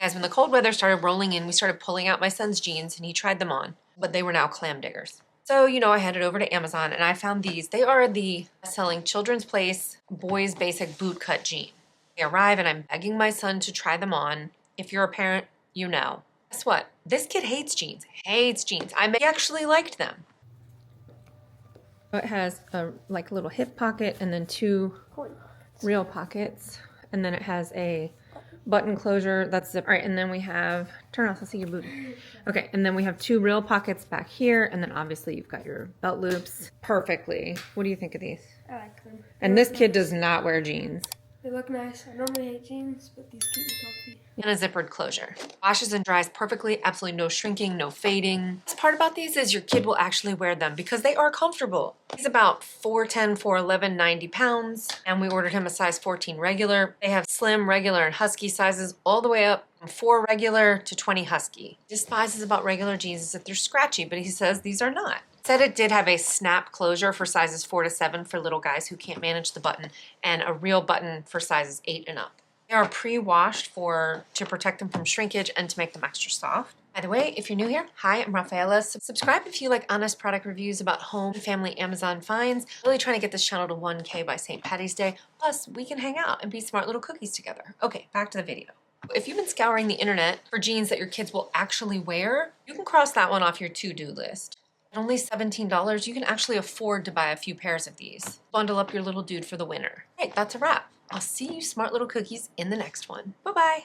Guys, when the cold weather started rolling in, we started pulling out my son's jeans and he tried them on, but they were now clam diggers. So, I headed over to Amazon and I found these. They are the best-selling Children's Place Boys Basic Bootcut jean. They arrive and I'm begging my son to try them on. If you're a parent, you know. Guess what? This kid hates jeans. Hates jeans. He actually liked them. It has a little hip pocket and then 2 real pockets. And then it has a button closure that's zip. All right, and then we have, turn off, I'll see your boot. Okay, and then we have 2 real pockets back here, and then obviously you've got your belt loops perfectly. What do you think of these? I like them. And this kid does not wear jeans. They look nice. I normally hate jeans, but these keep me comfy. And a zippered closure. Washes and dries perfectly, absolutely no shrinking, no fading. The part about these is your kid will actually wear them because they are comfortable. He's about 4'10", 4'11", 90 pounds, and we ordered him a size 14 regular. They have slim, regular, and husky sizes all the way up from 4 regular to 20 husky. He despises about regular jeans is that they're scratchy, but he says these are not. Said it did have a snap closure for sizes 4 to 7 for little guys who can't manage the button, and a real button for sizes 8 and up. They are pre-washed to protect them from shrinkage and to make them extra soft. By the way, if you're new here, hi, I'm Raphaela. Subscribe if you like honest product reviews about home, family, Amazon finds. Really trying to get this channel to 1K by St. Patty's Day. Plus, we can hang out and be smart little cookies together. Okay, back to the video. If you've been scouring the internet for jeans that your kids will actually wear, you can cross that one off your to-do list. At only $17, you can actually afford to buy a few pairs of these. Bundle up your little dude for the winter. All right, that's a wrap. I'll see you smart little cookies in the next one. Bye-bye.